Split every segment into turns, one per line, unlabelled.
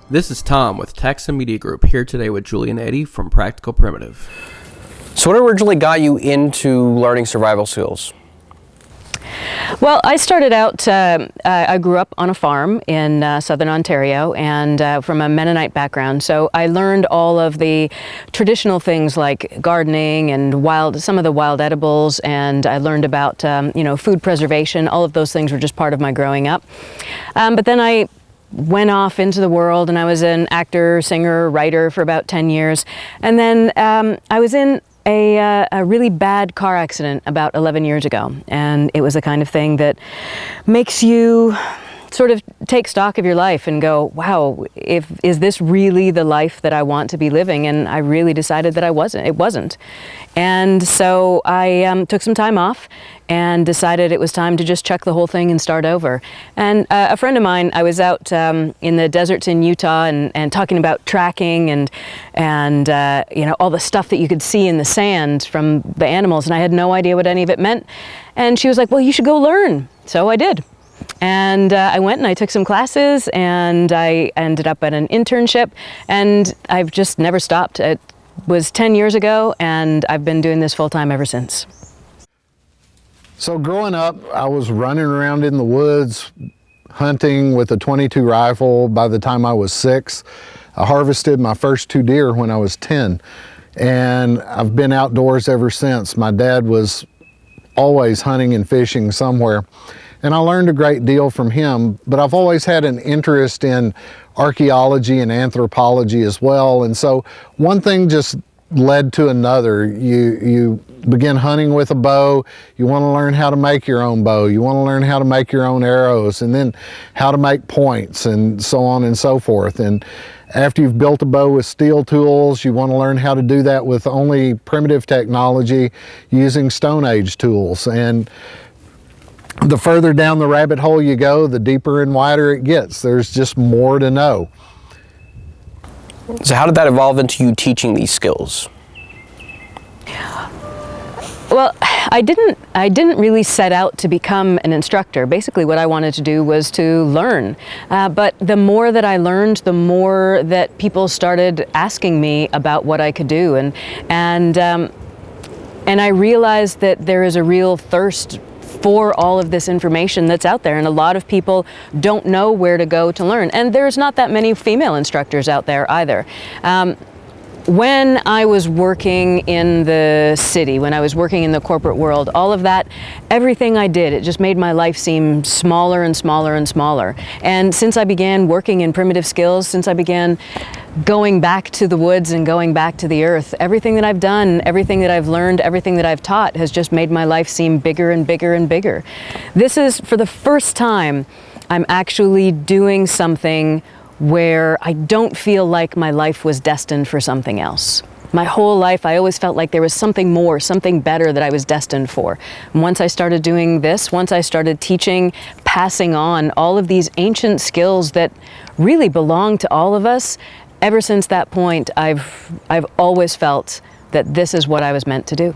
This is Tom with Texan Media Group, here today with Julie and Eddie from Practical Primitive.
So what originally got you into learning survival skills?
Well, I started out, I grew up on a farm in southern Ontario and from a Mennonite background. So I learned all of the traditional things like gardening and some of the wild edibles, and I learned about, food preservation. All of those things were just part of my growing up. But then I went off into the world and I was an actor, singer, writer for about 10 years. And then I was in a really bad car accident about 11 years ago. And it was the kind of thing that makes you sort of take stock of your life and go, wow, is this really the life that I want to be living? And I really decided that it wasn't. And so I took some time off and decided it was time to just chuck the whole thing and start over. And a friend of mine, I was out in the deserts in Utah and talking about tracking and all the stuff that you could see in the sand from the animals, and I had no idea what any of it meant. And she was like, well, you should go learn. So I did. And I went and I took some classes and I ended up at an internship, and I've just never stopped. It was 10 years ago and I've been doing this full time ever since.
So growing up, I was running around in the woods, hunting with a .22 rifle by the time I was 6. I harvested my first 2 deer when I was 10, and I've been outdoors ever since. My dad was always hunting and fishing somewhere, and I learned a great deal from him, but I've always had an interest in archaeology and anthropology as well, and so one thing just led to another. You begin hunting with a bow, you want to learn how to make your own bow, you want to learn how to make your own arrows, and then how to make points, and so on and so forth. And after you've built a bow with steel tools, you want to learn how to do that with only primitive technology using Stone Age tools. And the further down the rabbit hole you go, the deeper and wider it gets. There's just more to know.
So how did that evolve into you teaching these skills?
Well, I didn't really set out to become an instructor. Basically what I wanted to do was to learn. But the more that I learned, the more that people started asking me about what I could do. And I realized that there is a real thirst for all of this information that's out there, and a lot of people don't know where to go to learn. And there's not that many female instructors out there either. When I was working in the city, when I was working in the corporate world, all of that, everything I did, it just made my life seem smaller and smaller and smaller. And since I began working in primitive skills, since I began going back to the woods and going back to the earth, everything that I've done, everything that I've learned, everything that I've taught has just made my life seem bigger and bigger and bigger. This is, for the first time, I'm actually doing something where I don't feel like my life was destined for something else. My whole life, I always felt like there was something more, something better that I was destined for. And once I started doing this, once I started teaching, passing on all of these ancient skills that really belong to all of us, ever since that point, I've always felt that this is what I was meant to do.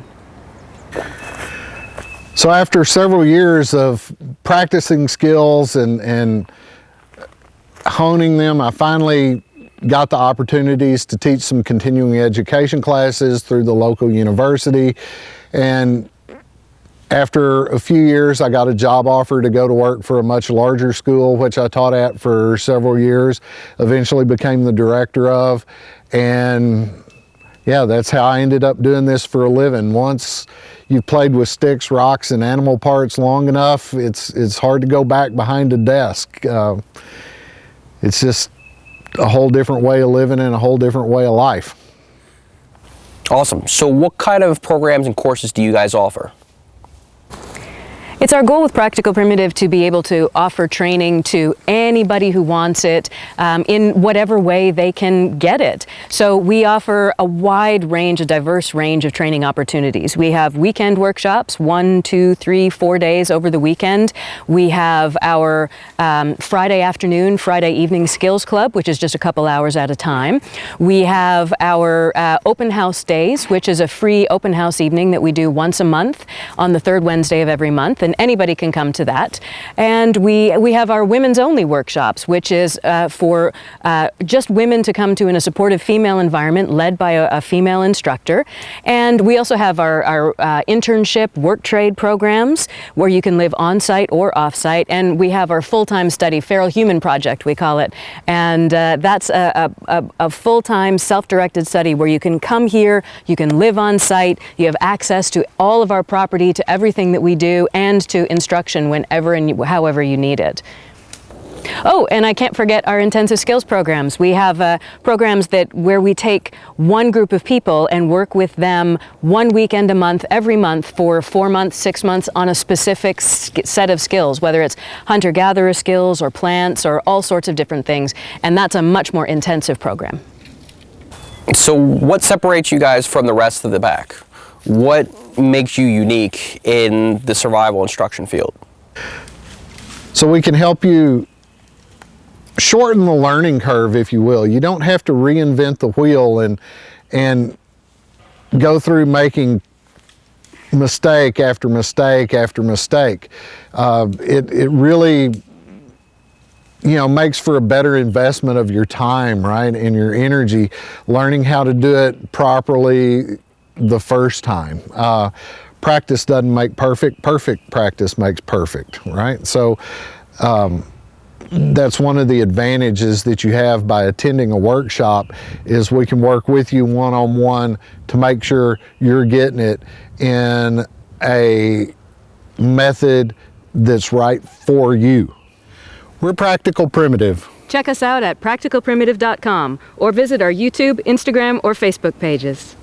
So after several years of practicing skills and honing them, I finally got the opportunities to teach some continuing education classes through the local university. And after a few years, I got a job offer to go to work for a much larger school, which I taught at for several years, eventually became the director of. And yeah, that's how I ended up doing this for a living. Once you've played with sticks, rocks, and animal parts long enough, it's hard to go back behind a desk. It's just a whole different way of living and a whole different way of life.
Awesome. So what kind of programs and courses do you guys offer?
It's our goal with Practical Primitive to be able to offer training to anybody who wants it in whatever way they can get it. So we offer a wide range, a diverse range of training opportunities. We have weekend workshops, 1, 2, 3, 4 days over the weekend. We have our Friday afternoon, Friday evening skills club, which is just a couple hours at a time. We have our open house days, which is a free open house evening that we do once a month on the third Wednesday of every month. And and anybody can come to that. And we have our women's only workshops, which is for just women to come to in a supportive female environment led by a female instructor. And we also have our internship work trade programs where you can live on-site or off-site. And we have our full-time study, Feral Human Project, we call it. And that's a full-time self-directed study where you can come here, you can live on-site, you have access to all of our property, to everything that we do, and to instruction whenever and however you need it. Oh, and I can't forget our intensive skills programs. We have programs where we take one group of people and work with them 1 weekend a month, every month for 4 months, 6 months on a specific set of skills, whether it's hunter-gatherer skills or plants or all sorts of different things. And that's a much more intensive program.
So what separates you guys from the rest of the pack? What makes you unique in the survival instruction field?
So we can help you shorten the learning curve, if you will. You don't have to reinvent the wheel and go through making mistake after mistake after mistake. It really, makes for a better investment of your time, right, and your energy, learning how to do it properly the first time. Practice doesn't make perfect. Perfect practice makes perfect, right? So that's one of the advantages that you have by attending a workshop, is we can work with you one-on-one to make sure you're getting it in a method that's right for you. We're Practical Primitive.
Check us out at practicalprimitive.com or visit our YouTube, Instagram, or Facebook pages.